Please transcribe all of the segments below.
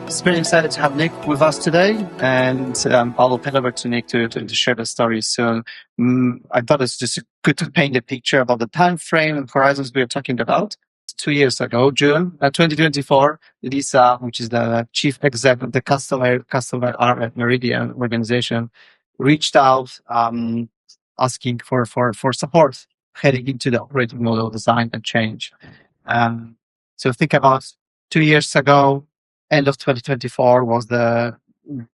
It's very excited to have Nick with us today, and I'll hand over to Nick to share the story. So I thought it's just good to paint a picture about the time frame and horizons we are talking about. 2 years ago, June 2024, Lisa, which is the chief exec of the customer arm at Meridian organization, reached out asking for support heading into the operating model design and change. Um, so think about 2 years ago, end of 2024 was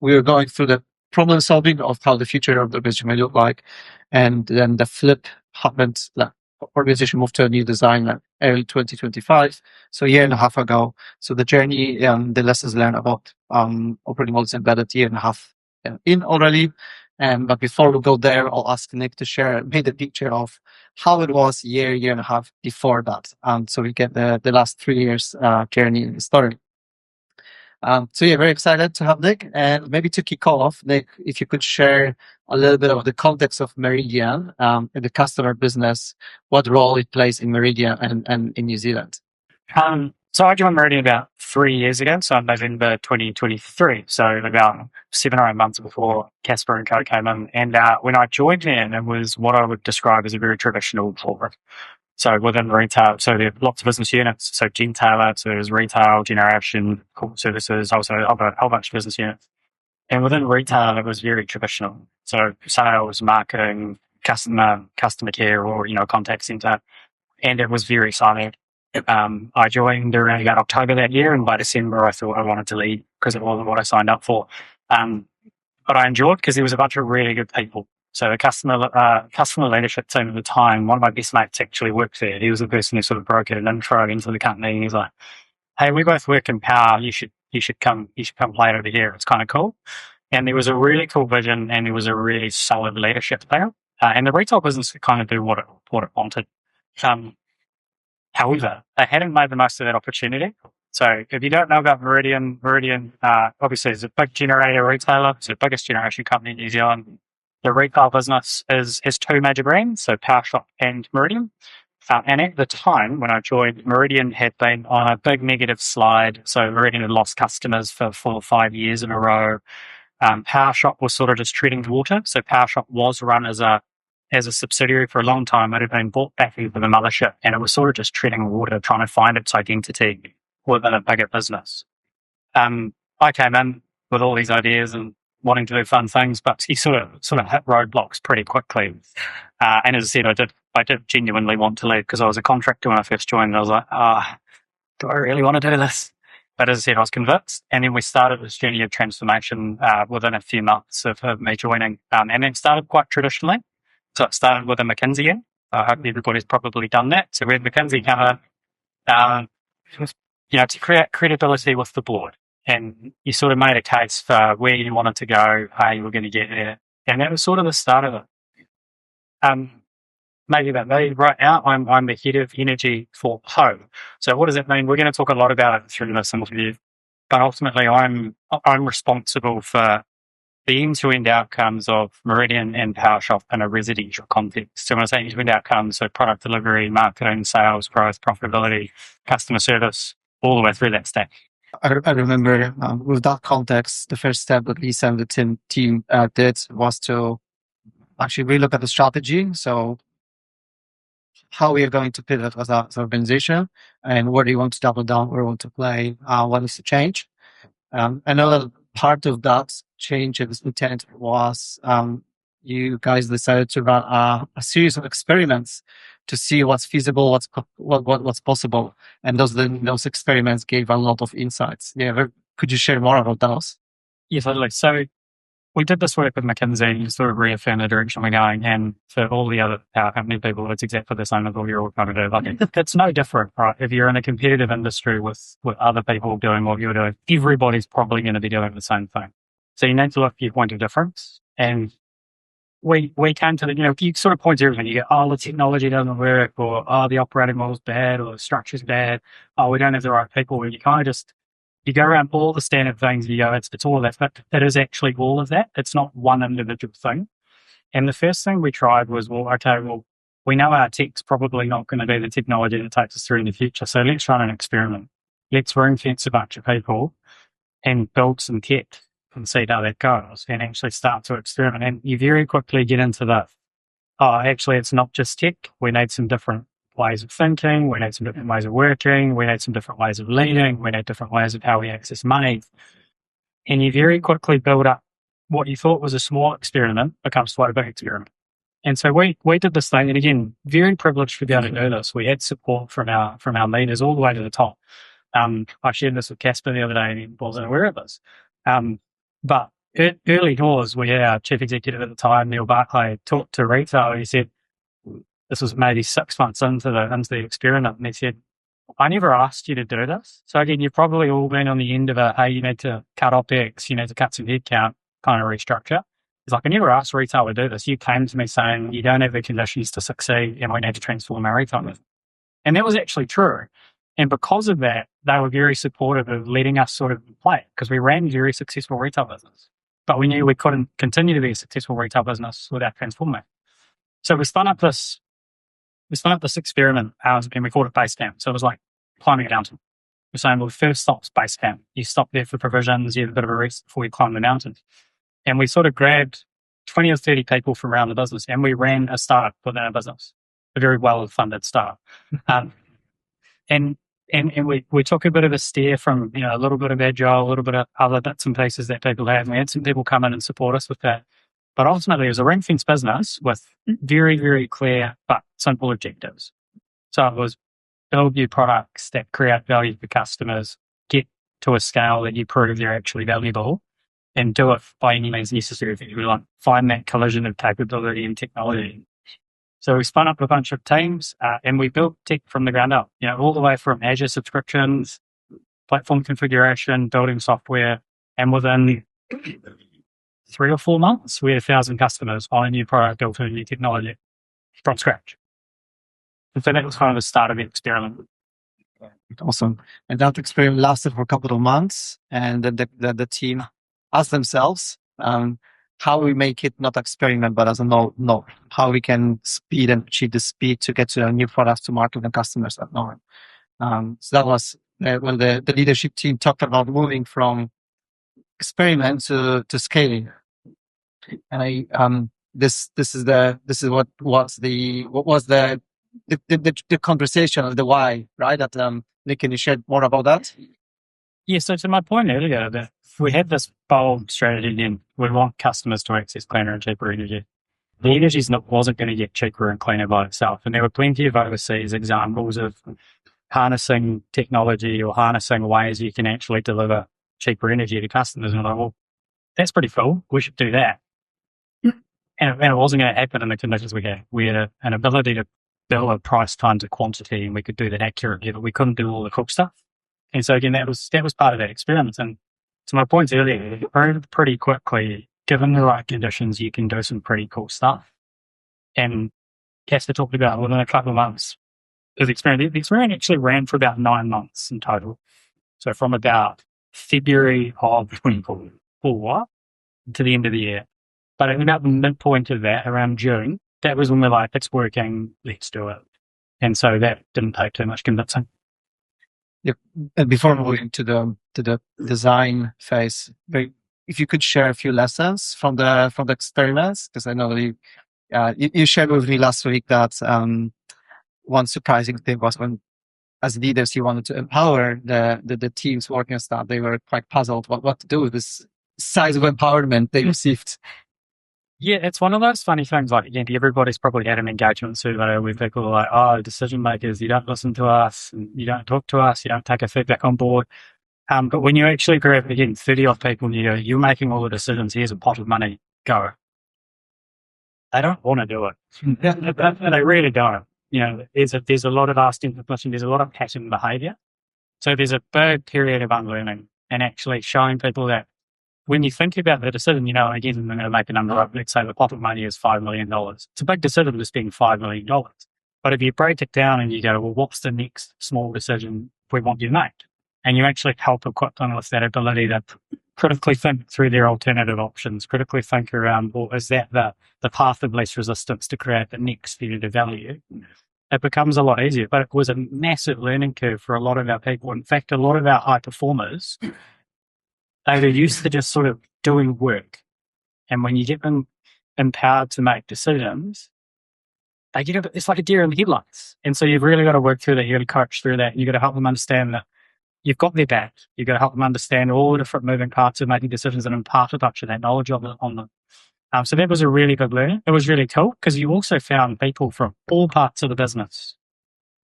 we were going through the problem solving of how the future of the organization may look like. And then the flip happened. The organization moved to a new design early 2025. So a year and a half ago. So the journey and the lessons learned about operating models embedded year and a half in already. But before we go there, I'll ask Nick to paint a picture of how it was year and a half before that. So we get the last 3 years journey in the story. So yeah, very excited to have Nick. And maybe to kick off, Nick, if you could share a little bit of the context of Meridian in the customer business, what role it plays in Meridian and in New Zealand. So I joined Meridian about 3 years ago, so November 2023, so about 7 or 8 months before Casper and Co came in. And when I joined in, it was what I would describe as a very traditional corporate. So within retail, so there are lots of business units. So Gentailer, so there's retail, generation, corporate services, also a whole bunch of business units. And within retail, it was very traditional. So sales, marketing, customer care, or contact center, and it was very silent. I joined around about October that year, and by December I thought I wanted to leave because it wasn't what I signed up for. But I enjoyed because there was a bunch of really good people. So the customer leadership team at the time, one of my best mates actually worked there. He was the person who sort of brokered an intro into the company. And he's like, "Hey, we both work in power. You should come play it over here. It's kind of cool." And there was a really cool vision, and there was a really solid leadership there. And the retail business could kind of do what it wanted. However, they hadn't made the most of that opportunity. So if you don't know about Meridian obviously is a big generator retailer. It's the biggest generation company in New Zealand. The retail business has two major brands, so PowerShop and Meridian. And at the time when I joined, Meridian had been on a big negative slide. So Meridian had lost customers for 4 or 5 years in a row. PowerShop was sort of just treading water. So PowerShop was run as a subsidiary for a long time. It had been bought back into the mothership, and it was sort of just treading water, trying to find its identity within a bigger business. I came in with all these ideas and wanting to do fun things, but you sort of hit roadblocks pretty quickly. And as I said, I did genuinely want to leave because I was a contractor when I first joined. And I was like, do I really want to do this? But as I said, I was convinced. And then we started this journey of transformation within a few months of me joining. And then started quite traditionally. So it started with a McKinsey in. I hope everybody's probably done that. So we had McKinsey come in, to create credibility with the board. And you sort of made a case for where you wanted to go, how you were going to get there. And that was sort of the start of it. Maybe about me. Right now, I'm the head of energy for Home. So what does that mean? We're going to talk a lot about it through this interview. But ultimately, I'm responsible for the end-to-end outcomes of Meridian and PowerShop in a residential context. So when I say end-to-end outcomes, so product delivery, marketing, sales, growth, profitability, customer service, all the way through that stack. I remember with that context, the first step that Lisa and the team did was to actually relook at the strategy. So how we are going to pivot as an organization, and where do you want to double down, where you want to play, what needs to change. Another part of that change of intent was you guys decided to run a series of experiments to see what's feasible, what's possible, and those experiments gave a lot of insights. Yeah, could you share more about those? Yeah, totally. So we did this work with McKinsey and sort of reaffirmed the direction we're going. And for all the other power company people, it's exactly the same as what you're all trying to do. Like, it's no different, right? If you're in a competitive industry with other people doing what you're doing, everybody's probably going to be doing the same thing. So you need to look at your point of difference. And we came to the, you sort of point to everything. You go, the technology doesn't work, or, the operating model's bad, or the structure's bad. We don't have the right people. And you kind of just, you go around all the standard things and you go, it's all of that, but it is actually all of that. It's not one individual thing. And the first thing we tried was, we know our tech's probably not going to be the technology that takes us through in the future. So let's run an experiment. Let's ring fence a bunch of people and build some tech and see how that goes and actually start to experiment. And you very quickly get into actually, it's not just tech. We need some different ways of thinking. We need some different ways of working. We need some different ways of leading. We need different ways of how we access money. And you very quickly build up what you thought was a small experiment becomes quite a big experiment. And so we did this thing, and again, very privileged to be able to do this. We had support from our leaders all the way to the top. I shared this with Casper the other day, and he wasn't aware of this. But early doors, we had our chief executive at the time, Neil Barclay, talked to retail. He said, this was maybe 6 months into the experiment, and he said, I never asked you to do this. So again, you've probably all been on the end of hey, you need to cut OPEX, you need to cut some headcount kind of restructure. It's like, I never asked retail to do this. You came to me saying you don't have the conditions to succeed and we need to transform our retail business. And that was actually true. And because of that, they were very supportive of letting us sort of play because we ran a very successful retail business. But we knew we couldn't continue to be a successful retail business without transforming. So we spun up this experiment and we called it base camp. So it was like climbing a mountain. We're saying, well, the first stop's base camp. You stop there for provisions, you have a bit of a rest before you climb the mountain. And we sort of grabbed 20 or 30 people from around the business and we ran a startup within our business, a very well-funded startup. And we took a bit of a steer from, a little bit of agile, a little bit of other bits and pieces that people have. And we had some people come in and support us with that. But ultimately, it was a ring-fence business with very, very clear but simple objectives. So it was build new products that create value for customers, get to a scale that you prove they're actually valuable, and do it by any means necessary if you like find that collision of capability and technology. So we spun up a bunch of teams and we built tech from the ground up, all the way from Azure subscriptions, platform configuration, building software, and within 3 or 4 months, we had 1,000 customers on a new product built on a new technology from scratch. And so that was kind of the start of the experiment. Awesome. And that experiment lasted for a couple of months, and then the team asked themselves, how we make it not experiment, but as a no, how we can speed and achieve the speed to get to new products to market and customers at no. So that was when the leadership team talked about moving from experiment to scaling. And this is what was the conversation of the why, right? That Nick, can you share more about that? Yeah, so to my point earlier, that we had this bold strategy then, we want customers to access cleaner and cheaper energy. The energy wasn't going to get cheaper and cleaner by itself. And there were plenty of overseas examples of harnessing technology or harnessing ways you can actually deliver cheaper energy to customers. And I'm like, well, that's pretty cool. We should do that. And it wasn't going to happen in the conditions we had. We had an ability to bill a price times a quantity, and we could do that accurately, but we couldn't do all the cool stuff. And so again, that was part of that experiment. And to my points earlier, pretty quickly, given the right conditions, you can do some pretty cool stuff. And Casper talked about within a couple of months of the experiment. The experiment actually ran for about 9 months in total. So from about February of 2024 to the end of the year. But at about the midpoint of that, around June, that was when we're like, it's working, let's do it. And so that didn't take too much convincing. Yep. And before moving to the design phase, if you could share a few lessons from the experiments, because I know you shared with me last week that one surprising thing was when, as leaders, you wanted to empower the teams working on stuff. They were quite puzzled what to do with this size of empowerment they received. Yeah, it's one of those funny things. Like, again, everybody's probably had an engagement survey where people are like, oh, decision makers, you don't listen to us, and you don't talk to us, you don't take our feedback on board. But when you actually grab, again, 30 odd people and you go, you're making all the decisions, here's a pot of money, go. They don't want to do it. They really don't. There's a lot of asking for permission, there's a lot of pattern behavior. So there's a big period of unlearning and actually showing people that when you think about the decision, again, I'm going to make a number up. Let's say the pot of money is $5 million. It's a big decision to spend $5 million. But if you break it down and you go, well, what's the next small decision we want you to make? And you actually help equip them with that ability to critically think through their alternative options, critically think around, well, is that the path of least resistance to create the next unit of value? It becomes a lot easier. But it was a massive learning curve for a lot of our people. In fact, a lot of our high performers They were used to just sort of doing work. And when you get them empowered to make decisions, it's like a deer in the headlights. And so you've really got to work through that. You've got to coach through that. You've got to help them understand that you've got their back. You've got to help them understand all the different moving parts of making decisions and impart a bunch of that knowledge on them. So that was a really good learning. It was really cool because you also found people from all parts of the business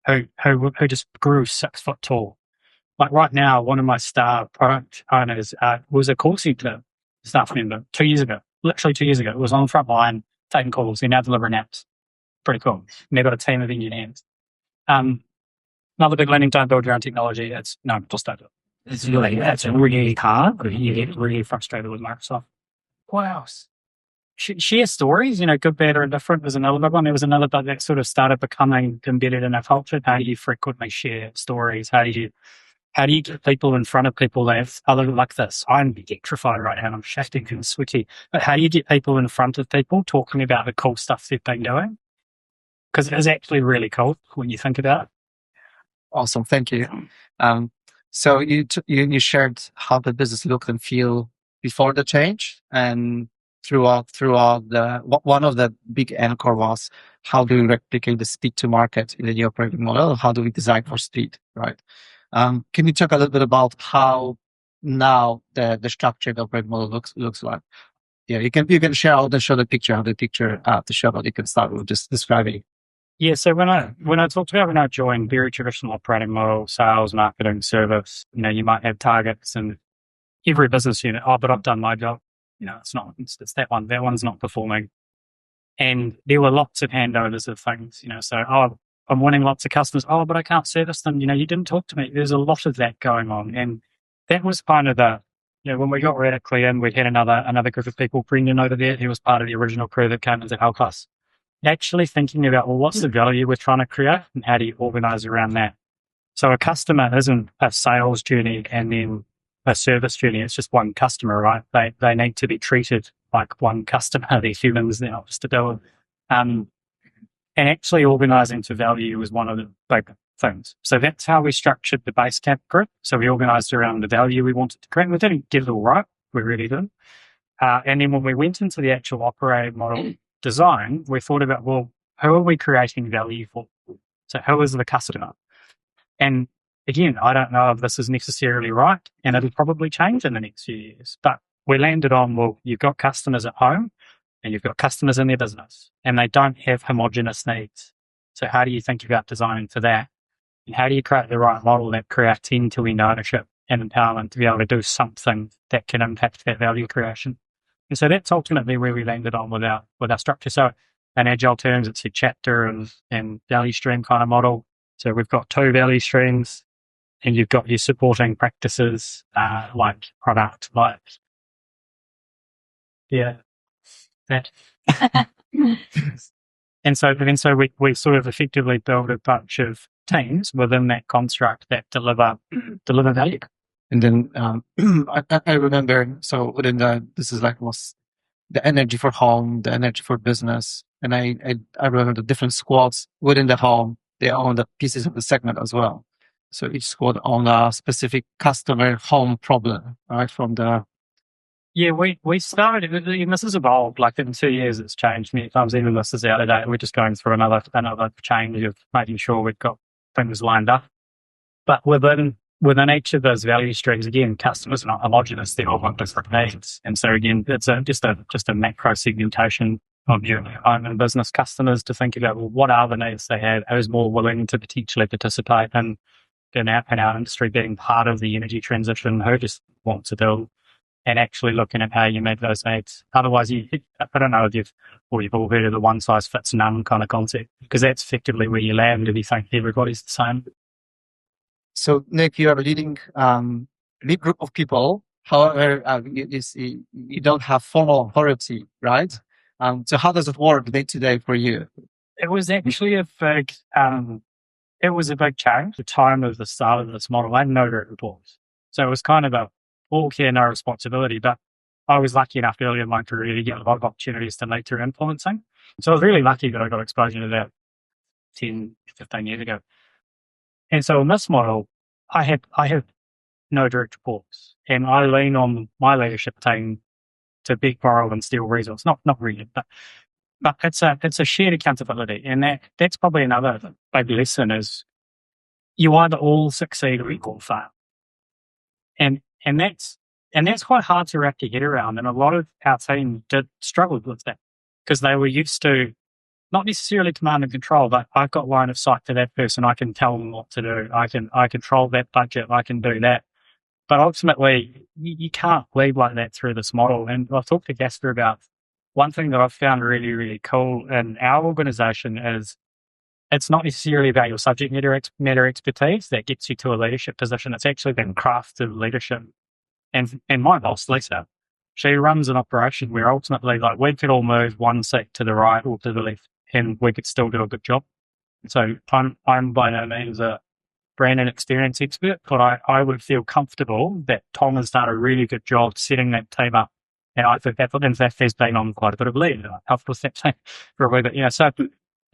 who just grew 6 foot tall. Like right now, one of my star product owners was a call center staff member 2 years ago, literally 2 years ago. It was on the front line taking calls. They're now delivering apps. Pretty cool. And they've got a team of engineers. Another big learning, don't build your own technology. Just don't do it. It's really hard. You get really frustrated with Microsoft. What else? Share stories, good, bad, or indifferent was another big one. There was another bit that sort of started becoming embedded in our culture. How do you frequently share stories? How do you get people in front of people that have other like this? I'm electrified right now and I'm shifting and sweaty. But how do you get people in front of people talking about the cool stuff they've been doing? Because it is actually really cool when you think about it. Awesome, thank you. So you shared how the business looked and feel before the change, and throughout the one of the big anchor was how do we replicate the speed to market in the new operating model? How do we design for speed, right? Can you talk a little bit about how now the structure of the operating model looks like? Yeah, you can share how to show the picture, to show, but you can start with just describing. Yeah, so when I talked about when I joined, very traditional operating model, sales, marketing, service, you might have targets and every business unit, but I've done my job. It's that one. That one's not performing. And there were lots of handovers of things, so, I'm winning lots of customers. But I can't service them. You didn't talk to me. There's a lot of that going on. And that was kind of when we got radically in, we'd had another group of people, Brendan over there, he was part of the original crew that came in to help us. Actually thinking about, what's the value we're trying to create and how do you organize around that? So a customer isn't a sales journey and then a service journey. It's just one customer, right? They need to be treated like one customer. They're humans, they're not just a bill. And actually organizing to value was one of the big things. So that's how we structured the base camp group. So we organized around the value we wanted to create. We didn't get it all right. We really didn't. And then when we went into the actual operating model design, we thought about, who are we creating value for? So who is the customer? And again, I don't know if this is necessarily right, and it'll probably change in the next few years. But we landed on, you've got customers at home and you've got customers in their business, and they don't have homogenous needs. So how do you think about designing to that? And how do you create the right model that creates end-to-end ownership and empowerment to be able to do something that can impact that value creation? And so that's ultimately where we landed on with our structure. So in agile terms, it's a chapter and value stream kind of model. So we've got 2 value streams, and you've got your supporting practices, like product, that. And so we sort of effectively build a bunch of teams within that construct that deliver value. And then I remember, so this is was the energy for home, the energy for business, and I remember the different squads within the home. They own the pieces of the segment as well. So each squad own a specific customer home problem, right? We started, and this has evolved. Like in 2 years, it's changed many times. Even this is out of date. We're just going through another change of making sure we've got things lined up. But within each of those value streams, again, customers are not homogenous; they all got different needs. And so again, it's just a macro segmentation of your own and business customers to think about, what are the needs they have? Who's more willing to potentially participate in our industry being part of the energy transition? Who just wants to build? And actually looking at how you meet those needs. Otherwise, I don't know if you've all heard of the one size fits none kind of concept, because that's effectively where you land if you think everybody's the same. So Nick, you are leading big group of people. However, you don't have formal authority, right? So how does it work day to day for you? It was actually a big change. The time of the start of this model, I had no direct reports. So it was kind of all care, no responsibility. But I was lucky enough early in my career to get a lot of opportunities to lead through influencing. So I was really lucky that I got exposure to that 10, 15 years ago. And so in this model, I have no direct reports. And I lean on my leadership team to beg, borrow, and steal resource. Not really, but it's a shared accountability, and that's probably another big lesson is you either all succeed or you all fail, and that's quite hard to wrap your head around, and a lot of our team did struggle with that because they were used to not necessarily command and control, but I've got line of sight to that person. I can tell them what to do. I control that budget. I can do that. But ultimately, you can't lead like that through this model. And I've talked to Gasper about one thing that I've found really, really cool in our organisation is it's not necessarily about your subject matter expertise that gets you to a leadership position. It's actually been crafted leadership. And my boss, Lisa, she runs an operation where ultimately, like, we could all move one seat to the right or to the left, and we could still do a good job. So I'm by no means a brand and experience expert, but I would feel comfortable that Tom has done a really good job setting that team up. And I think that, in fact, he's been on quite a bit of lead. I helped with that team for a wee bit. So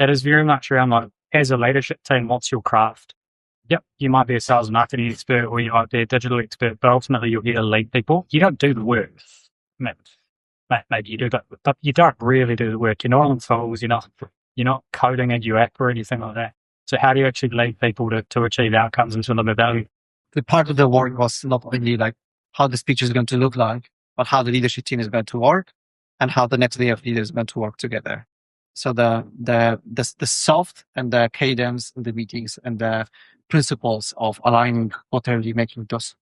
it is very much around, like, as a leadership team, what's your craft? Yep, you might be a sales and marketing expert or you might be a digital expert, but ultimately you're here to lead people. You don't do the work. Maybe you do, but you don't really do the work. You're not on tools. You're not coding a new app or anything like that. So how do you actually lead people to achieve outcomes and to deliver value? The part of the work was not only like how the speech is going to look like, but how the leadership team is going to work and how the next layer of leaders is going to work together. So the soft and the cadence in the meetings and the principles of aligning quarterly, making those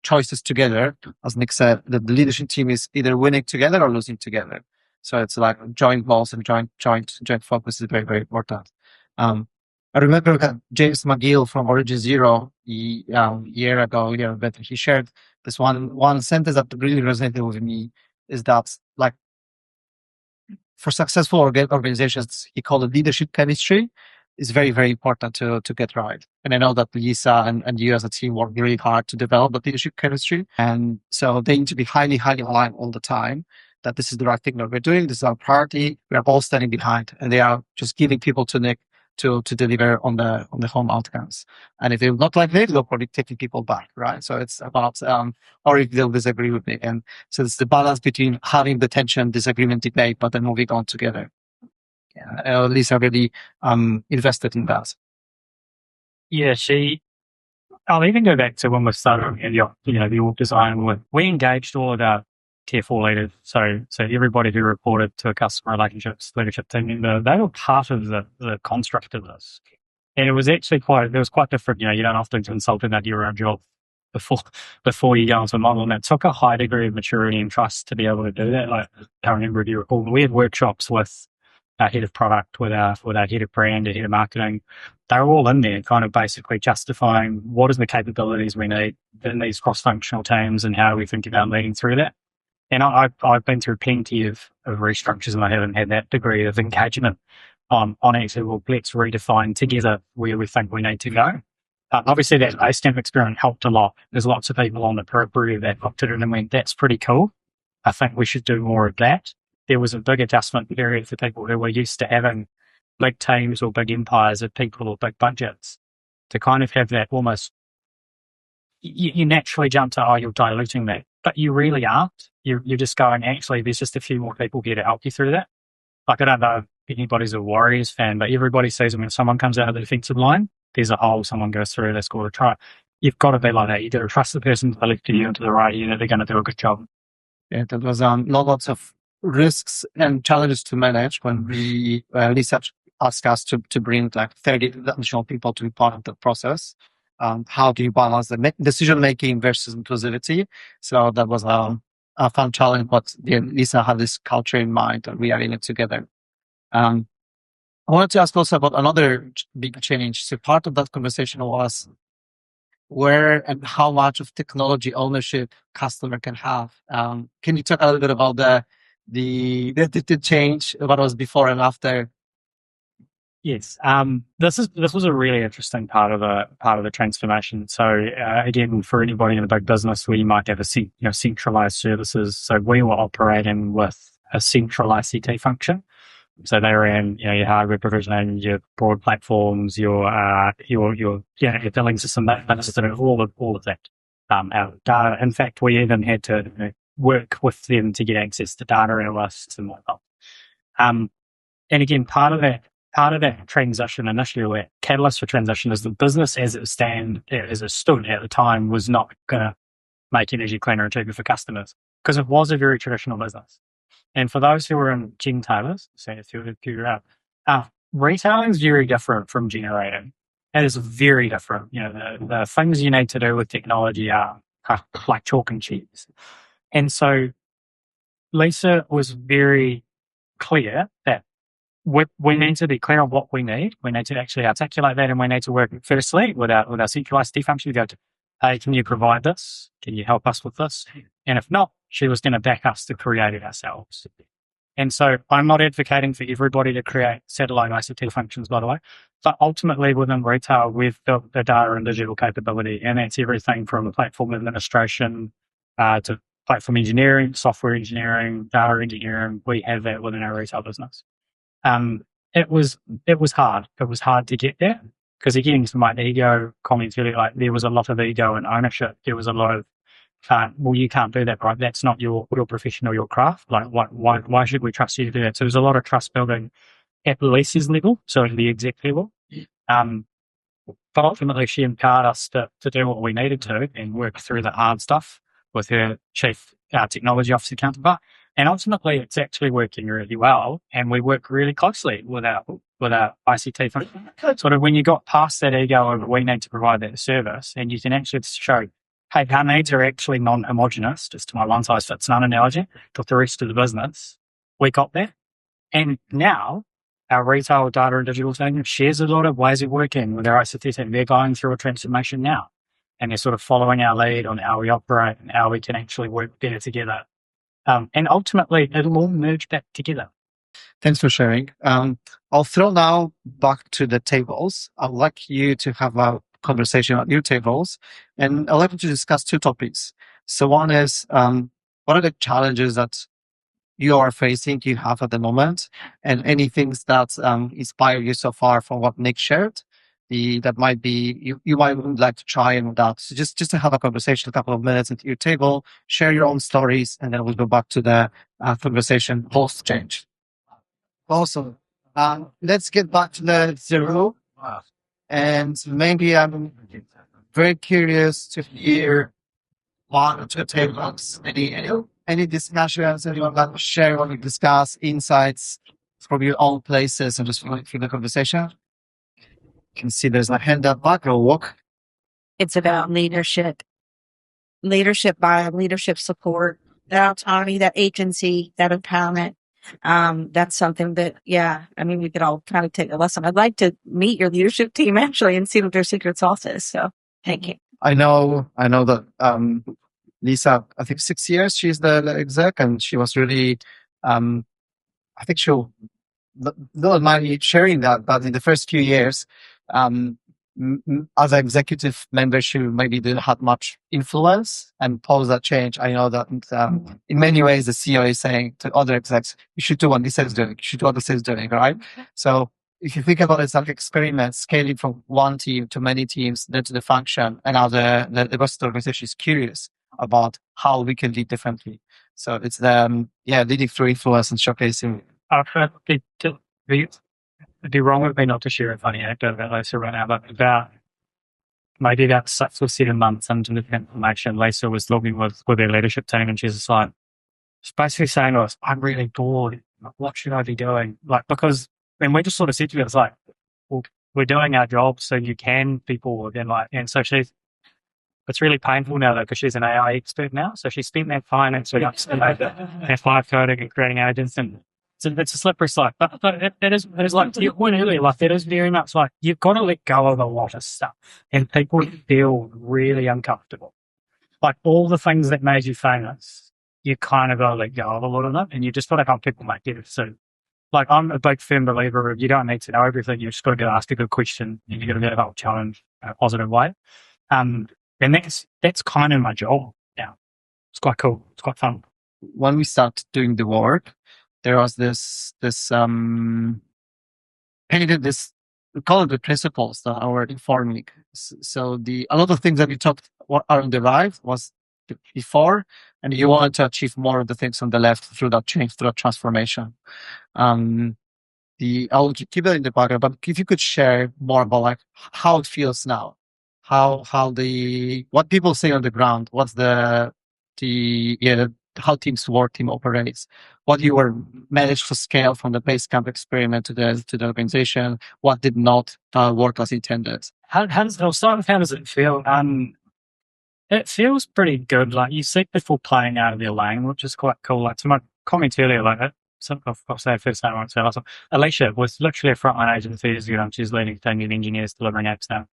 choices together, as Nick said, the leadership team is either winning together or losing together. So it's like joint goals and joint focus is very, very important. I remember that James McGill from Origin Zero year ago, but he shared this one sentence that really resonated with me is that, like, for successful organizations, he called it leadership chemistry is very, very important to get right. And I know that Lisa and you as a team work really hard to develop the leadership chemistry. And so they need to be highly, highly aligned all the time that this is the right thing that we're doing. This is our priority. We are all standing behind, and they are just giving people to Nick to deliver on the home outcomes. And if they're not like Nick, they'll probably taking people back, right? So it's about, or if they'll disagree with me. And so it's the balance between having the tension, disagreement, debate, but then moving on together. Yeah, Lisa really invested in that. Yeah, I'll even go back to when we started the org design. We engaged all of our tier 4 leaders. So everybody who reported to a customer relationships leadership team member, they were part of the construct of this. And it was actually quite different. You don't often consult about your own job before you go into a model. And it took a high degree of maturity and trust to be able to do that. Like, I remember, if you recall, we had workshops with our head of product, with our head of brand, our head of marketing. They're all in there kind of basically justifying what is the capabilities we need in these cross-functional teams and how we think about leading through that. And I've been through plenty of restructures, and I haven't had that degree of engagement on actually, well, let's redefine together where we think we need to go. Obviously, that ASTEM experiment helped a lot. There's lots of people on the periphery of that looked at it and went, that's pretty cool. I think we should do more of that. There was a big adjustment period for people who were used to having big teams or big empires of people or big budgets to kind of have that almost, you naturally jump to, you're diluting that, but you really aren't. You're just going, actually, there's just a few more people here to help you through that. Like, I don't know if anybody's a Warriors fan, but everybody says when someone comes out of the defensive line, there's a hole, someone goes through, they score a try. You've got to be like that. You've got to trust the person to the left of you and to the right of you that they're going to do a good job. Yeah, that was lots of risks and challenges to manage when we Lisa asked us to bring like 30 additional people to be part of the process. How do you balance the decision making versus inclusivity? So that was a fun challenge, but Lisa had this culture in mind, and we are in it together. I wanted to ask also about another big change. So part of that conversation was where and how much of technology ownership customer can have. Can you talk a little bit about the change, what was before and after? Yes, this was a really interesting part of the transformation. So again, for anybody in a big business where you might have a centralized services, so we were operating with a central ICT function. So they ran your hardware provisioning, your broad platforms, your billing system, that all of that. our data. In fact, we even had to work with them to get access to data analysts and whatnot. And again, part of that transition initially, where catalyst for transition is the business as it stood at the time was not going to make energy cleaner and cheaper for customers because it was a very traditional business. And for those who are in retailers, so if you're retailing is very different from generating. It is very different. The things you need to do with technology are like chalk and cheese. And so Lisa was very clear that we need to be clear on what we need. We need to actually articulate that, and we need to work firstly with our centralized function to go to, hey, can you provide this? Can you help us with this? And if not, she was going to back us to create it ourselves. And so I'm not advocating for everybody to create satellite ICT functions, by the way, but ultimately within retail, we've built the data and digital capability, and that's everything from platform administration to platform engineering, software engineering, data engineering. We have that within our retail business. It was hard. It was hard to get there because, again, to my ego comments earlier, like there was a lot of ego and ownership. There was a lot of well, you can't do that, right? That's not your profession or your craft. Like, why should we trust you to do that? So there's a lot of trust building at Lisa's level, so at the exec level. But ultimately, she empowered us to do what we needed to and work through the hard stuff with her chief technology officer counterpart. And ultimately, it's actually working really well. And we work really closely with our ICT function. Sort of when you got past that ego of we need to provide that service, and you can actually show, hey, our needs are actually non-homogenous, just to my one size fits none analogy, to the rest of the business. We got there. And now our retail data and digital team shares a lot of ways of working with our ICT team. They're going through a transformation now, and they're sort of following our lead on how we operate and how we can actually work better together. And ultimately, it'll all merge back together. Thanks for sharing. I'll throw now back to the tables. I'd like you to have a conversation at your tables, and I'd like you to discuss two topics. So one is, what are the challenges that you are facing, you have at the moment, and any things that inspire you so far from what Nick shared? That might be you might like to try and that. So just to have a conversation, a couple of minutes at your table, share your own stories, and then we'll go back to the conversation post change. Awesome. Let's get back to the zero, and maybe I'm very curious to hear one or two tables. Any discussions anyone like to share or discuss insights from your own places and just for the conversation? You can see there's a hand up back or walk. It's about leadership by leadership support, that autonomy, that agency, that empowerment. That's something that, we could all kind of take a lesson. I'd like to meet your leadership team actually and see what their secret sauce is. So thank you. I know that Lisa, I think 6 years she's the exec, and she was really, I think she'll not mind me sharing that, but in the first few years, as an executive member, she maybe didn't have much influence, and post that change, I know that in many ways the CEO is saying to other execs, you should do what Lisa is doing, you should do what Lisa is doing, right? So if you think about it, it's like experiments scaling from one team to many teams, then to the function, and now the rest of the organization is curious about how we can lead differently. So it's leading through influence and showcasing. It'd be wrong of me not to share a funny anecdote about Lisa right now, but about 6 or 7 months into the transformation, Lisa was looking with her leadership team, and she's basically saying to us, I'm really bored. What should I be doing? Because when we just sort of said to her, it's like, well, we're doing our job so you can be bored. And so it's really painful now though, because she's an AI expert now. So she spent that finance and five coding and creating agents, and it's a slippery slope. But it is like to your point earlier, it is very much like you've got to let go of a lot of stuff, and people feel really uncomfortable. Like all the things that made you famous, you kind of got to let go of a lot of them, and you just got to help people make it. So, I'm a big firm believer of you don't need to know everything. You just got to go ask a good question, and you got to get a challenge in a positive way. And that's kind of my job now. It's quite cool. It's quite fun. When we start doing the work, there was this painted this we call it the principles that are informing. So a lot of things that we talked are on the right was before, and you wanted to achieve more of the things on the left through that change, through that transformation. I'll keep that in the background, but if you could share more about like how it feels now, what people say on the ground, what's how teams work, team operates, what you were managed to scale from the base camp experiment to the organization, what did not work as intended. I'll start with how does it feel? It feels pretty good. Like you see people playing out of their lane, which is quite cool. Like to my comment earlier, like I'll say first time I won't say last one. Alicia was literally a frontline agent 2 years ago, and she's leading team of engineers delivering apps now.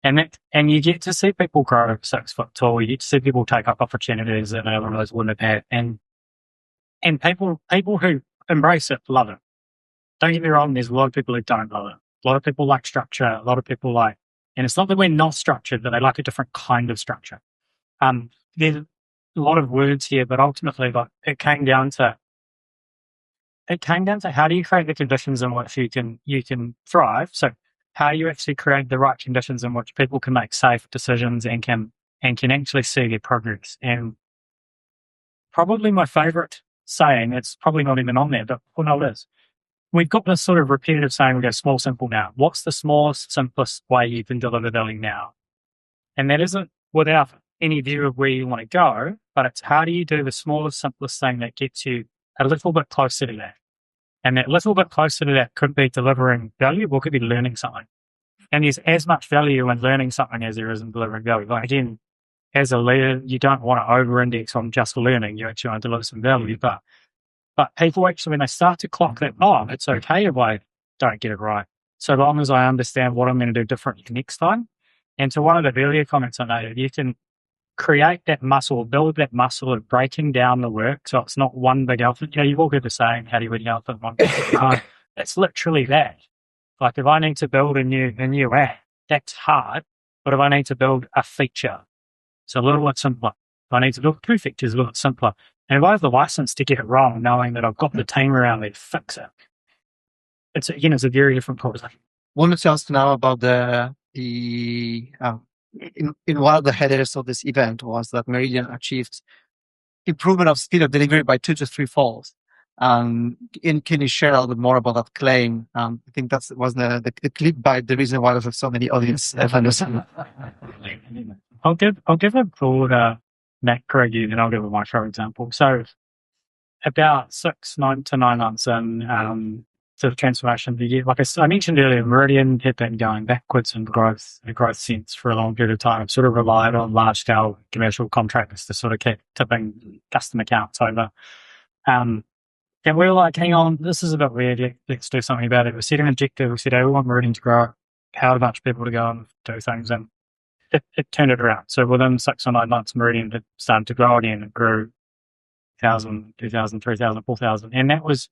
And you get to see people grow 6 foot tall. You get to see people take up opportunities that otherwise wouldn't have had. And people who embrace it love it. Don't get me wrong, there's a lot of people who don't love it. A lot of people like structure. A lot of people and it's not that we're not structured, but they like a different kind of structure. There's a lot of words here, but ultimately, like it came down to how do you create the conditions in which you can thrive. So how do you actually create the right conditions in which people can make safe decisions and can actually see their progress. And probably my favorite saying, it's probably not even on there, but no, it is. We've got this sort of repetitive saying, we go small, simple now. What's the smallest, simplest way you can deliver value now? And that isn't without any view of where you want to go, but it's how do you do the smallest, simplest thing that gets you a little bit closer to that. And that little bit closer to that could be delivering value or could be learning something. And there's as much value in learning something as there is in delivering value. Like again, as a leader, you don't want to over-index on just learning. You actually want to deliver some value. But people actually, when they start to clock that, it's okay if I don't get it right, so long as I understand what I'm going to do differently next time. And to one of the earlier comments I made, you can create that muscle, build that muscle of breaking down the work so it's not one big elephant. You've all heard the saying, how do you eat an elephant one big elephant? It's literally that. Like if I need to build a new app, that's hard. But if I need to build a feature, it's a little bit simpler. If I need to build 2 features, a little bit simpler. And if I have the license to get it wrong, knowing that I've got the team around me to fix it, it's a very different proposition. Wanted to ask now about in one of the headers of this event was that Meridian achieved improvement of speed of delivery by 2 to 3 folds. Can you share a little bit more about that claim? I think that was the clip by the reason why there's so many audience. I'll give a broader macro view, then I'll give a micro example. So about 9 to 9 months in to the transformation of the year, like I mentioned earlier, Meridian had been going backwards in a growth sense for a long period of time. Sort of relied on large scale commercial contractors to sort of keep tipping customer accounts over. And we were like, hang on, this is a bit weird. Let's do something about it. We set an objective. We said, we want Meridian to grow, empower a bunch of people to go and do things. And it turned it around. So within 6 or 9 months, Meridian had started to grow again. It grew 1,000, 2,000, 3,000, 4,000. And that was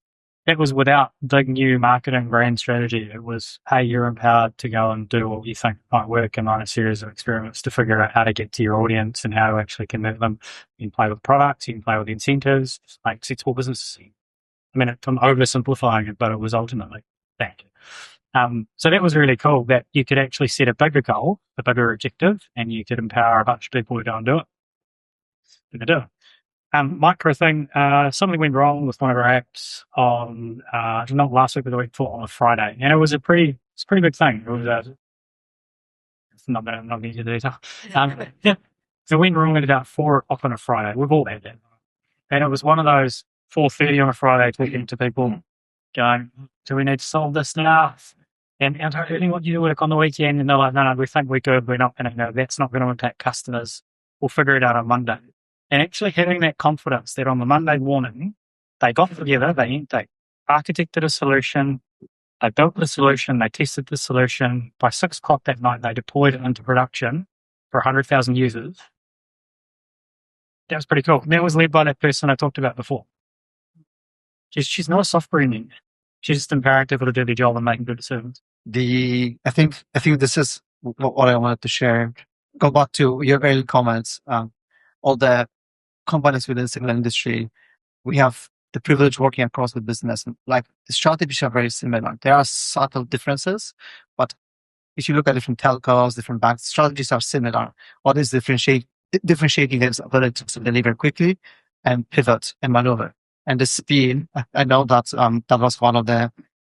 without big new marketing brand strategy. It was, hey, you're empowered to go and do what you think might work and run a series of experiments to figure out how to get to your audience and how to actually convert them. You can play with products, you can play with incentives, make sensible business. I mean, I'm oversimplifying it, but it was ultimately that. So that was really cool that you could actually set a bigger goal, a bigger objective, and you could empower a bunch of people to go and do it. And they do it. Micro thing, something went wrong with one of our apps on, not last week, but the week before, on a Friday. And it was a pretty big thing. It was, not going to get into the detail. So it went wrong at about 4 o'clock on a Friday. We've all had that. And it was one of those 4:30 on a Friday talking to people going, do we need to solve this now? And I don't really want you to work on the weekend. And they're like, no, we think we're good. We're not going to, that's not going to impact customers. We'll figure it out on Monday. And actually having that confidence that on the Monday morning, they got together, they architected a solution, they built the solution, they tested the solution. By 6 o'clock that night, they deployed it into production for 100,000 users. That was pretty cool. And that was led by that person I talked about before. She's not a software engineer. She's just empowering people to do their job and making good decisions. I think this is what I wanted to share. Go back to your early comments. All the companies within the signal industry, we have the privilege working across the business. Like the strategies are very similar. There are subtle differences, but if you look at different telcos, different banks, strategies are similar. What is differentiating is ability to deliver quickly and pivot and maneuver. And the speed, I know that that was one of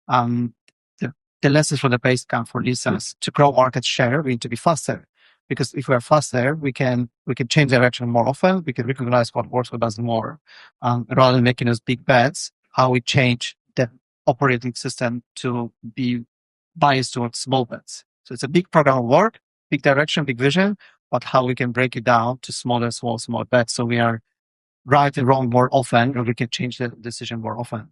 um, the lessons from the base camp for Lisa's. To grow market share, we need to be faster. Because if we are faster, we can change direction more often. We can recognize what works, what doesn't more, rather than making those big bets. How we change the operating system to be biased towards small bets. So it's a big program of work, big direction, big vision, but how we can break it down to small bets. So we are right and wrong more often, or we can change the decision more often.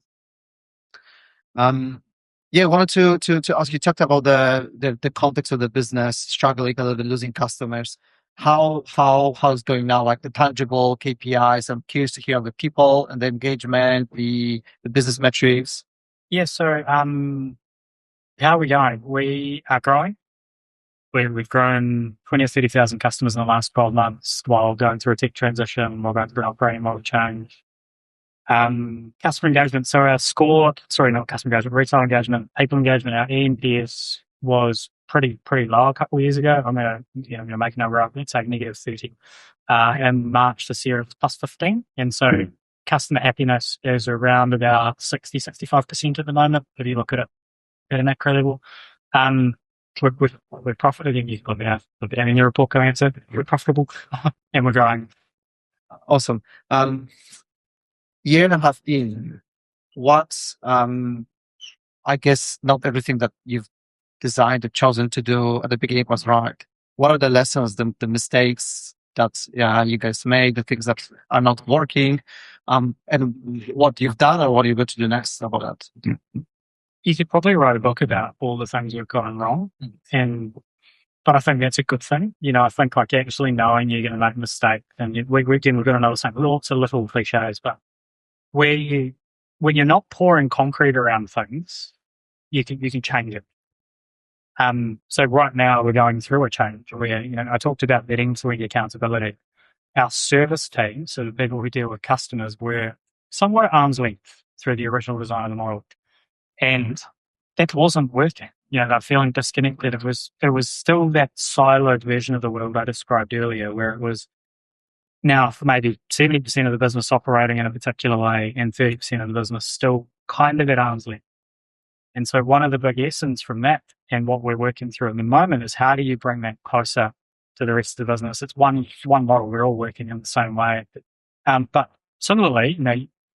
Yeah, I wanted to ask you, talked about the context of the business, struggling a little bit, losing customers. How's going now? Like the tangible KPIs. I'm curious to hear the people and the engagement, the business metrics. Yeah. So, how are we going? We are growing. We've grown 20 or 30,000 customers in the last 12 months while going through a tech transition, while going through an operating model change. Customer engagement. So our score, not customer engagement, retail engagement, people engagement, our ENPS was pretty low a couple of years ago. I'm going to make a number up. Let's say negative 30. In March this year, it's plus 15. And so customer happiness is around about 65% at the moment, if you look at it at an macro level. We're profitable. You've got the annual report coming out, so we're profitable and we're growing. Awesome. Year and a half in, what's I guess not everything that you've designed or chosen to do at the beginning was right. What are the lessons, the mistakes that you guys made, the things that are not working, and what you've done or what you're going to do next about that? You could probably write a book about all the things you've gotten wrong, but I think that's a good thing. I think like actually knowing you're going to make a mistake, and we're going to know something. Lots of little cliches, but when you're not pouring concrete around things, you can change it. So right now we're going through a change where, I talked about that end-to-end accountability. Our service team, so the people who deal with customers, were somewhat at arm's length through the original design of the model. And that wasn't working. They're feeling disconnected. It was still that siloed version of the world I described earlier, where it was now for maybe 70% of the business operating in a particular way and 30% of the business still kind of at arm's length. And so one of the big lessons from that and what we're working through at the moment is how do you bring that closer to the rest of the business? It's one model. We're all working in the same way. But similarly,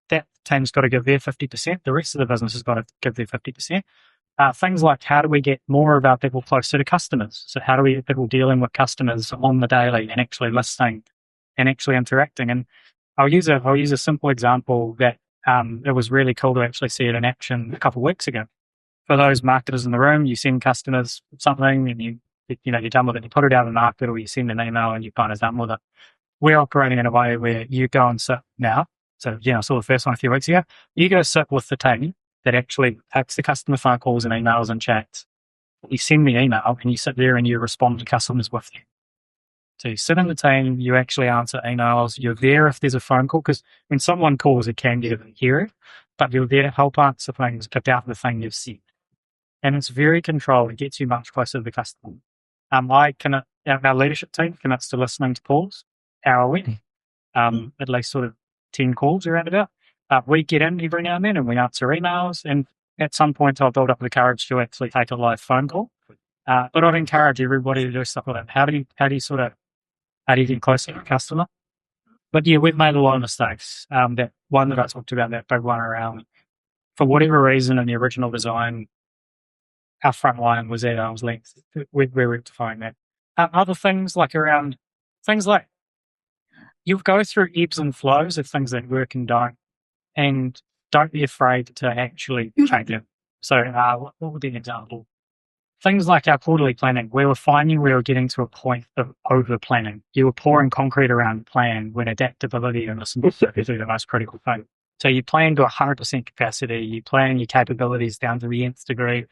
that team's got to give their 50%. The rest of the business has got to give their 50%. Things like how do we get more of our people closer to customers? So how do we get people dealing with customers on the daily and actually listening and actually interacting? And I'll use a simple example that it was really cool to actually see it in action a couple of weeks ago. For those marketers in the room, you send customers something and you're done with it. You put it out in the market, or you send an email and you're kind of done with it. We're operating in a way where you go and sit now. So, I saw the first one a few weeks ago. You go sit with the team that actually takes the customer phone calls and emails and chats. You send the email and you sit there and you respond to customers with them. So you sit in the team, you actually answer emails, you're there if there's a phone call, because when someone calls, it can get hear it, but you're there to help answer things about the thing you've said. And it's very controlled. It gets you much closer to the customer. Our leadership team commits to listening to calls hourly, at least sort of 10 calls around about. We get in every now and then and we answer emails. And at some point, I'll build up the courage to actually take a live phone call. But I'd encourage everybody to do stuff like that. How do you get closer to the customer? But yeah, we've made a lot of mistakes. That one that I talked about, that big one around, for whatever reason in the original design, our front line was at arm's length. We're rectifying that. Other things like you'll go through ebbs and flows of things that work and don't be afraid to actually change it. So what would be an example? Things like our quarterly planning, we were finding we were getting to a point of over planning. You were pouring concrete around plan when adaptability and listening is the most critical thing. So you plan to 100% capacity, you plan your capabilities down to the nth degree.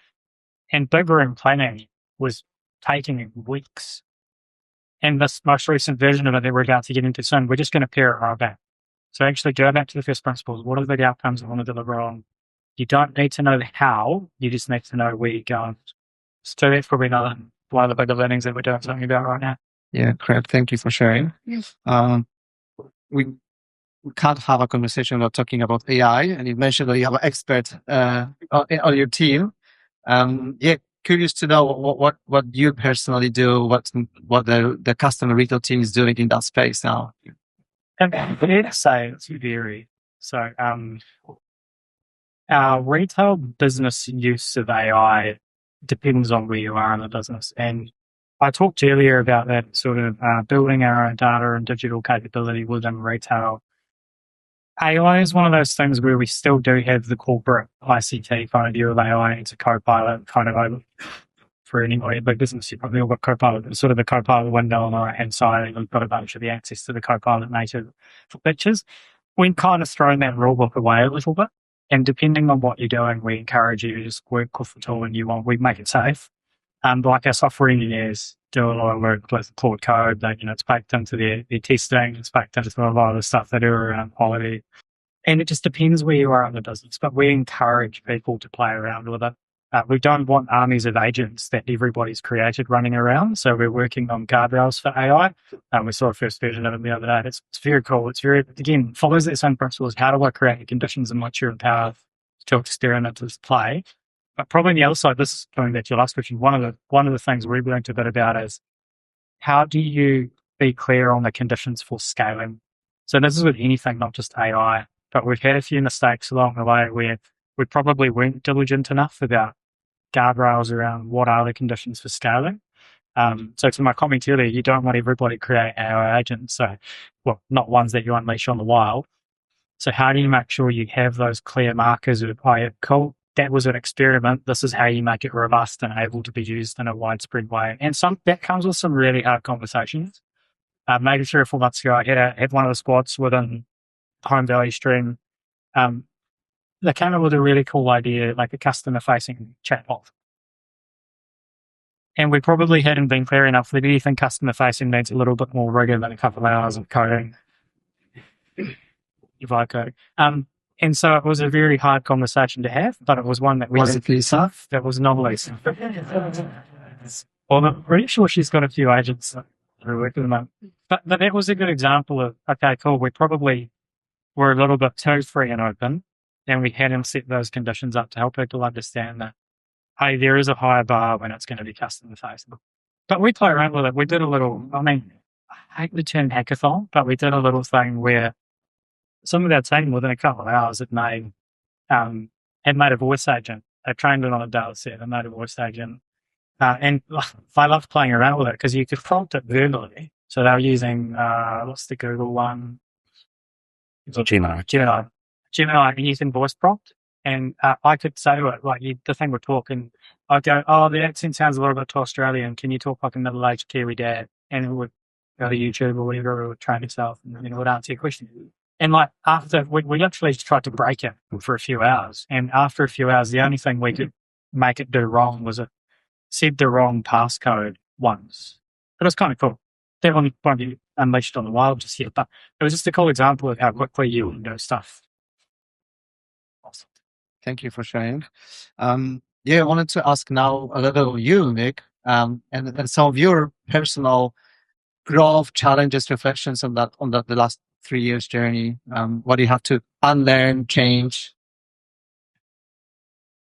And bigger in planning was taking weeks. And this most recent version of it that we're about to get into soon, we're just going to pare it right back. So actually go back to the first principles. What are the big outcomes I want to deliver on? You don't need to know the how, you just need to know where you're going. So that's probably one of the bigger learnings that we're doing something about right now. Yeah, correct. Thank you for sharing. We we can't have a conversation without talking about AI, and you mentioned that you have an expert on your team. Yeah, curious to know what you personally do, what the customer retail team is doing in that space now. And I'd say it's very so. Our retail business use of AI depends on where you are in the business, and I talked earlier about that sort of building our own data and digital capability within retail. AI is one of those things where we still do have the corporate ICT kind of view of AI. It's a co-pilot kind of over for anybody in big business. You've probably all got co-pilot. It's sort of the co-pilot window on the right-hand side, and you've got a bunch of the access to the co-pilot native features. We've kind of thrown that rule book away a little bit. And depending on what you're doing, we encourage you to just work with the tool and we make it safe. Like our software engineers do a lot of work with Claude Code, that, it's baked into their testing, it's baked into a lot of the stuff they do around quality. And it just depends where you are in the business, but we encourage people to play around with it. We don't want armies of agents that everybody's created running around. So we're working on guardrails for AI. We saw a first version of it the other day. It's very cool. It's very, again, follows that same principles. How do I create the conditions in which you're empowered to experiment, to play? But probably on the other side, this is going back to your last question. One of the things we've learned a bit about is how do you be clear on the conditions for scaling? So this is with anything, not just AI. But we've had a few mistakes along the way where we probably weren't diligent enough about guardrails around what are the conditions for scaling. So to my comment earlier, you don't want everybody to create AI agents. So, well, not ones that you unleash on the wild. So how do you make sure you have those clear markers of, oh, yeah, cool, that was an experiment. This is how you make it robust and able to be used in a widespread way. And that comes with some really hard conversations. Maybe 3 or 4 months ago, I had one of the squads within Home Value Stream. They came up with a really cool idea, like a customer-facing chatbot. And we probably hadn't been clear enough that anything customer-facing needs a little bit more rigor than a couple of hours of coding. And so it was a very hard conversation to have, but it was one that Was it Lisa? that was not Lisa. Well, I'm pretty sure she's got a few agents that are working on it. But that was a good example of, okay, cool, we probably were a little bit too free and open, and we hadn't set those conditions up to help people understand that, hey, there is a higher bar when it's going to be customer facing. But we play around with it. We did a little, I hate the term hackathon, but we did a little thing where some of our team within a couple of hours had made a voice agent. They trained it on a data set and made a voice agent. And I loved playing around with it because you could prompt it verbally. So they were using, what's the Google one? Gemini, and using voice prompt. And I could say to it, like, the thing would talk, and I'd go, oh, the accent sounds a little bit too Australian. Can you talk like a middle-aged Kiwi dad? And it would go to YouTube or whatever, it would train itself, and it would answer your question. And like after, we literally tried to break it for a few hours. And after a few hours, the only thing we could make it do wrong was it said the wrong passcode once. It was kind of cool. That one won't be unleashed on the wild just yet, but it was just a cool example of how quickly you can do stuff. Awesome. Thank you for sharing. Yeah, I wanted to ask now a little of you, Nick, and some of your personal growth challenges, reflections on that the last 3 years journey. What do you have to unlearn, change?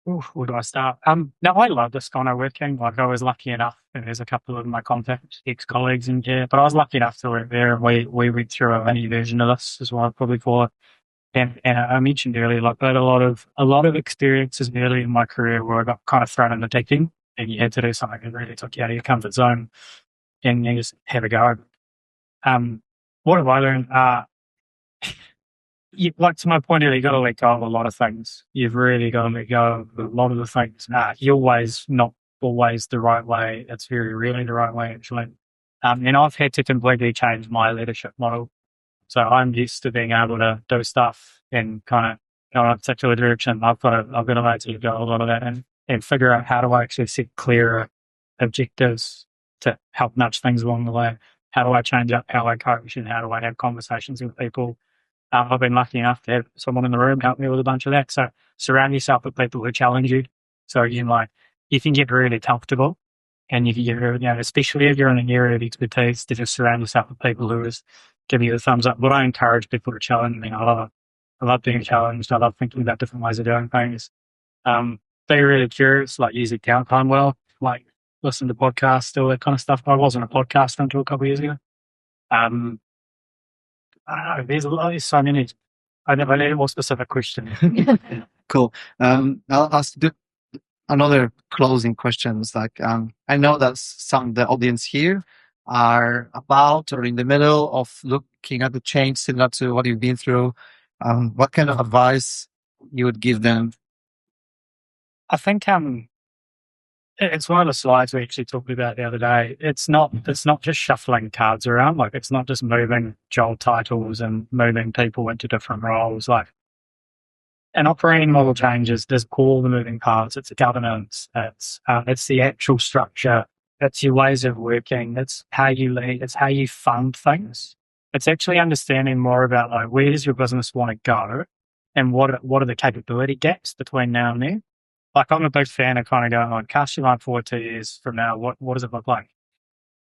Where do I start? No, I love this kind of working. Like, I was lucky enough, and there's a couple of my contacts, ex-colleagues in here, but I was lucky enough to work there, and we went through a mini version of this, is what I'd probably call it. And I mentioned earlier, like, I had a lot of experiences early in my career where I got kind of thrown in the deep end, and you had to do something that really took you out of your comfort zone, and you just have a go. What have I learned? Like, to my point earlier, you got to let go of a lot of things. You've really got to let go of a lot of the things. Your way's not always the right way. It's very rarely the right way, actually. And I've had to completely change my leadership model. So I'm used to being able to do stuff and kind of go in a particular direction. I've got to let go a lot of that and figure out how do I actually set clearer objectives to help nudge things along the way. How do I change up how I coach, and how do I have conversations with people? I've been lucky enough to have someone in the room help me with a bunch of that. So surround yourself with people who challenge you. So again, like you can get really comfortable, and you can get really, especially if you're in an area of expertise, to just surround yourself with people who just give you the thumbs up. But I encourage people to challenge me. I love being challenged. I love thinking about different ways of doing things. Be really curious, like use your downtime well, like listen to podcasts, all that kind of stuff. I wasn't a podcaster until a couple of years ago. I don't know, there's so many. I need a more specific question. Cool. I'll ask another closing questions. Like, I know that some of the audience here are about or in the middle of looking at the change similar to what you've been through. What kind of advice you would give them? I think it's one of the slides we actually talked about the other day. It's not just shuffling cards around. Like it's not just moving job titles and moving people into different roles. Like an operating model changes. There's all the moving parts. It's governance. It's the actual structure. It's your ways of working. It's how you lead. It's how you fund things. It's actually understanding more about like where does your business want to go, and what are the capability gaps between now and then. Like I'm a big fan of kind of going like cast your mind forward 2 years from now. What does it look like?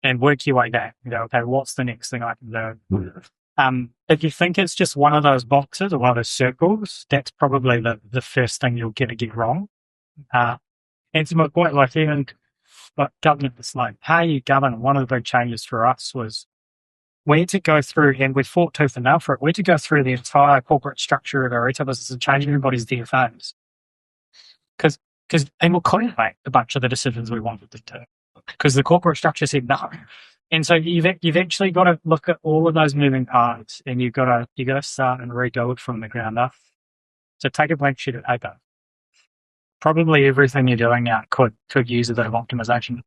And work your way back. You go, okay, what's the next thing I can do? If you think it's just one of those boxes or one of those circles, that's probably the first thing you're going to get wrong. And to my point, like even like governance, like how you govern, one of the big changes for us was we had to go through, and we fought tooth and nail for it, we had to go through the entire corporate structure of our retail business and change everybody's DFAs. Because people couldn't make a bunch of the decisions we wanted them to, because the corporate structure said no. And so you've actually got to look at all of those moving parts, and you got to start and rebuild from the ground up. So take a blank sheet of paper. Probably everything you're doing now could use a bit of optimization.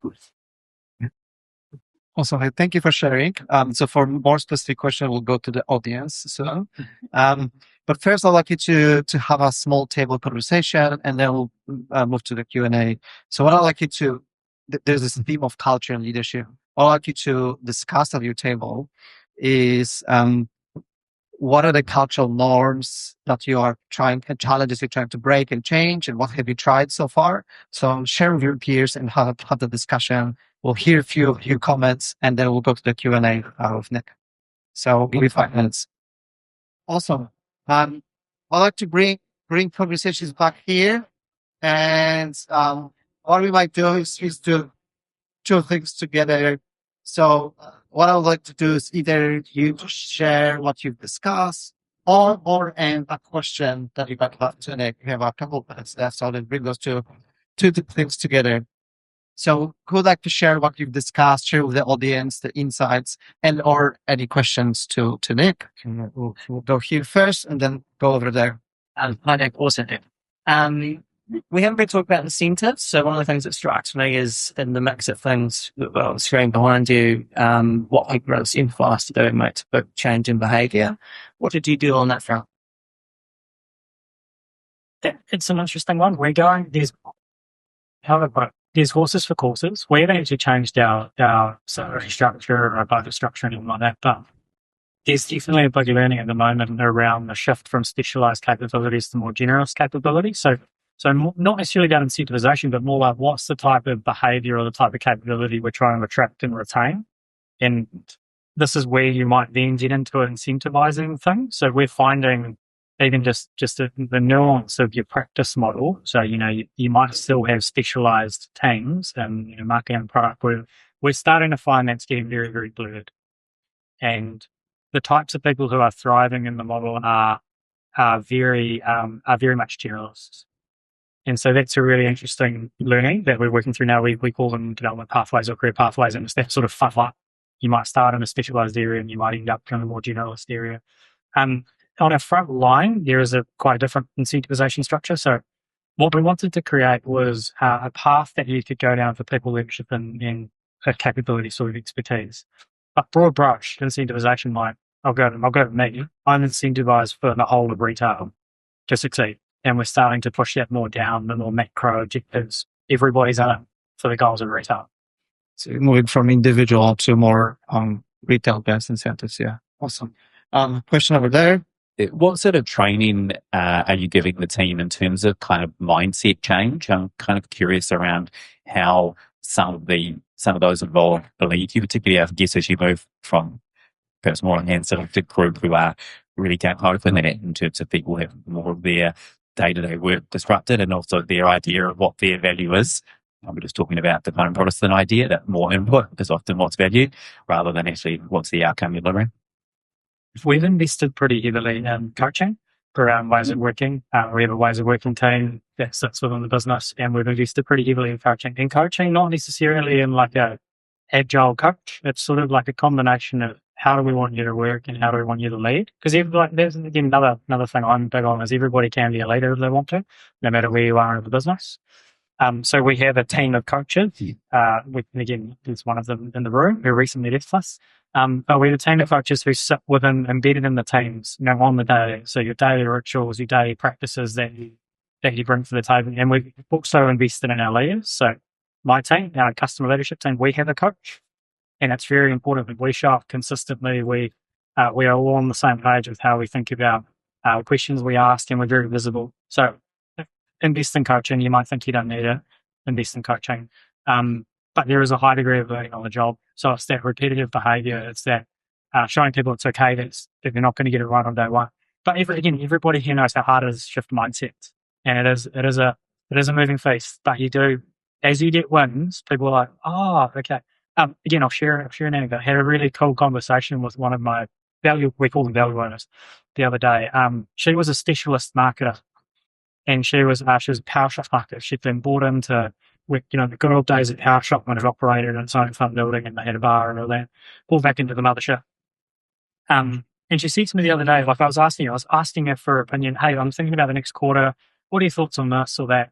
Also, thank you for sharing. So for more specific question, we'll go to the audience. So, but first, I'd like you to have a small table conversation, and then we'll move to the Q&A. So what I'd like you to, there's this theme of culture and leadership. What I'd like you to discuss at your table is what are the cultural norms that you are trying, and challenges you're trying to break and change, and what have you tried so far? So share with your peers and have the discussion. We'll hear a few of your comments, and then we'll go to the Q&A with Nick. So give me 5 minutes. Awesome. I'd like to bring conversations back here, and what we might do is do two things together. So what I would like to do is either you share what you've discussed, or end a question that you might have to Nick. We have a couple of minutes left, so I'll bring those two things together. So who would like to share what you've discussed, share with the audience the insights, and or any questions to Nick? We'll go here first and then go over there. Hi, Nick. Awesome. We haven't been talking about incentives. So one of the things that strikes me is in the mix of things on the screen behind you, what people are incentivized to do makes a big change in behaviour. What did you do on that front? It's an interesting one. There's horses for courses. We haven't actually changed our salary structure or budget structure or anything like that, but there's definitely a big learning at the moment around the shift from specialised capabilities to more generalist capabilities. So not necessarily about incentivization, but more like what's the type of behaviour or the type of capability we're trying to attract and retain. And this is where you might then get into incentivizing things. So we're finding even just the nuance of your practice model. So, you might still have specialized teams and, marketing and product. We're starting to find that's getting very, very blurred. And the types of people who are thriving in the model are very much generalists. And so that's a really interesting learning that we're working through now. We call them development pathways or career pathways, and it's that sort of fun. You might start in a specialized area and you might end up in a more generalist area. On our front line, there is quite a different incentivization structure. So what we wanted to create was a path that you could go down for people leadership and a capability sort of expertise. But broad brush incentivization, like I'll go to me. I'm incentivized for the whole of retail to succeed. And we're starting to push that more down, the more macro objectives. Everybody's in it for the goals of retail. So moving from individual to more retail-based incentives. Yeah, awesome. Question over there. what sort of training are you giving the team in terms of kind of mindset change? I'm kind of curious around how some of those involved believe you, particularly, I guess, as you move from perhaps more enhanced sort of the group who are really down home in that in terms of people who have more of their day-to-day work disrupted and also their idea of what their value is. I'm just talking about the kind of Protestant idea that more input is often what's valued rather than actually what's the outcome you're delivering. We've invested pretty heavily in coaching around ways of working. We have a ways of working team that sits within the business, and we've invested pretty heavily in coaching. And coaching, not necessarily in like a agile coach. It's sort of like a combination of how do we want you to work and how do we want you to lead? Because like, there's again another thing I'm big on is everybody can be a leader if they want to, no matter where you are in the business. So we have a team of coaches. Again, there's one of them in the room who recently left us. But we have a team of coaches who sit embedded in the teams, on the day. So your daily rituals, your daily practices that you bring to the table. And we've also invested in our leaders. So my team, our customer leadership team, we have a coach. And it's very important that we show up consistently. We are all on the same page with how we think about questions we ask, and we're very visible. So invest in coaching. You might think you don't need it. Invest in coaching. But there is a high degree of learning on the job. So it's that repetitive behavior. It's that showing people it's okay that they're not going to get it right on day one. But everybody here knows how hard it is to shift mindsets. And it is a moving feast. But you do, as you get wins, people are like, oh, okay. Again, I'll share an anecdote. I had a really cool conversation with one of my we call them value owners, the other day. She was a specialist marketer, and she was a PowerShop marketer. She'd been brought into, the good old days of PowerShop when it operated in its own front building and they had a bar and all that, pulled back into the mothership. And she said to me the other day, like I was asking her for her opinion. Hey, I'm thinking about the next quarter. What are your thoughts on this or that?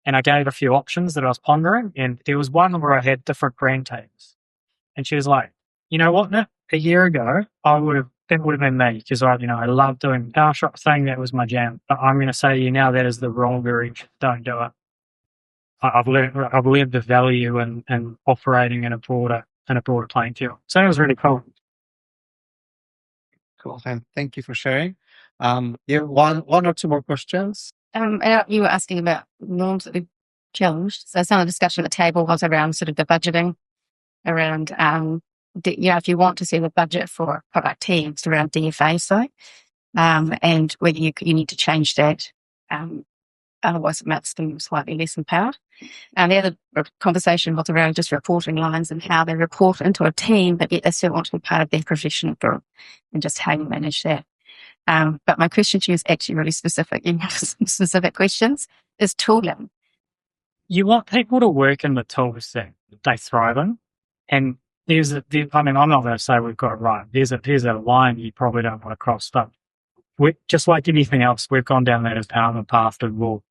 And I gave a few options that I was pondering, and there was one where I had different brand tags. And she was like, you know what, Nick? A year ago, that would have been me, because I love doing the PowerShop thing. That was my jam. But I'm going to say to you now, that is the wrong direction. Don't do it. I've learned the value in operating in a broader playing field. So it was really cool. Cool. And thank you for sharing. You have one or two more questions? You were asking about norms that we've challenged. So some of the discussion at the table was around sort of the budgeting, around, if you want to see the budget for product teams around DFA side, and whether you need to change that, otherwise it makes them slightly less empowered. And the other conversation was around just reporting lines and how they report into a team, but yet they still want to be part of their professional group, and just how you manage that. But my question to you is actually really specific. You have some specific questions. Is tooling. You want people to work in the tools that they thrive in. And I'm not going to say we've got it right. There's a line you probably don't want to cross. But just like anything else, we've gone down that empowerment path of, well,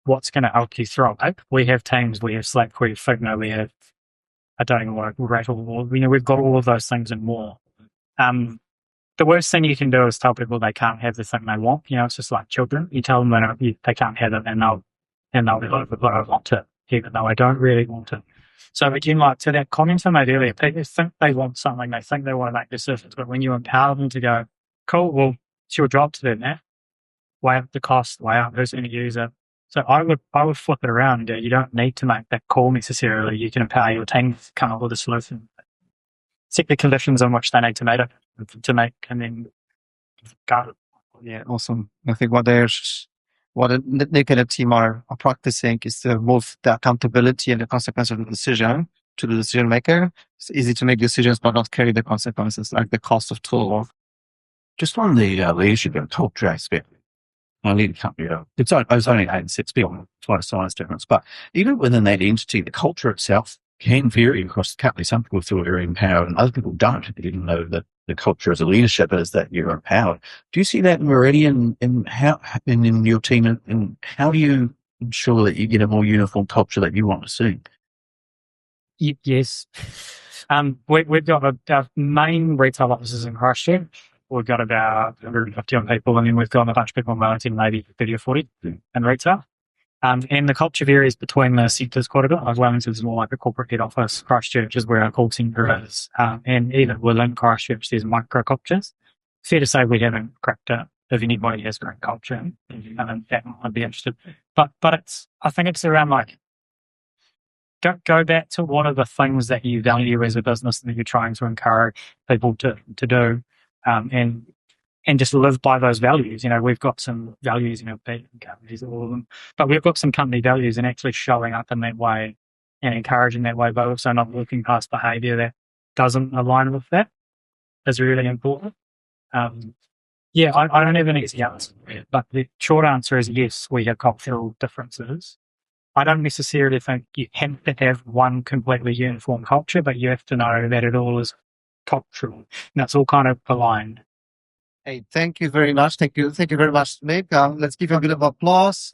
what's going to help you thrive? We have Teams, we have Slack, we have Figma, we have, I don't even want to rattle, we've got all of those things and more. The worst thing you can do is tell people they can't have the thing they want. It's just like children. You tell them they can't have it, and they'll be like, but I want it, even though I don't really want it. So again, like to that comment I made earlier, people think they want something, they think they want to make decisions, but when you empower them to go, cool, well, it's your job to do that. Weigh up the cost, weigh up who's going to use it. So I would flip it around and go, you don't need to make that call necessarily. You can empower your team to come up with a solution. Set the conditions on which they need to make it, and then guard it. Yeah, awesome. I think what Nick and the team are practicing is to move the accountability and the consequence of the decision to the decision maker. It's easy to make decisions but not carry the consequences, like the cost of tool. Just on the leadership and culture aspect, I lead a company. It's only 8 and 6 people, quite a size difference. But even within that entity, the culture itself can vary across the company. Some people feel very empowered and other people don't, even though that the culture as a leadership is that you're empowered. Do you see that in Meridian in your team, and how do you ensure that you get a more uniform culture that you want to see? Yes. We've got our main retail offices in Christchurch. We've got about 150 people, and then we've got a bunch of people in Wellington, maybe 30 or 40 in retail. And the culture varies between the sectors quite a bit. Like Wellington's more like a corporate head office. Christchurch is where our call centre is. And even within Christchurch, there's micro cultures. fair to say we haven't cracked it. If anybody has great culture, that I'd be interested. But I think it's around like, go back to what are the things that you value as a business and that you're trying to encourage people to do, and just live by those values. We've got some values, companies, all of them, but we've got some company values, and actually showing up in that way and encouraging that way, but also not looking past behaviour that doesn't align with that is really important. I don't have an easy answer, but the short answer is yes, we have cultural differences. I don't necessarily think you have to have one completely uniform culture, but you have to know that it all is cultural, and that's all kind of aligned. Hey, thank you very much. Thank you very much, Mick. Let's give you a bit of applause.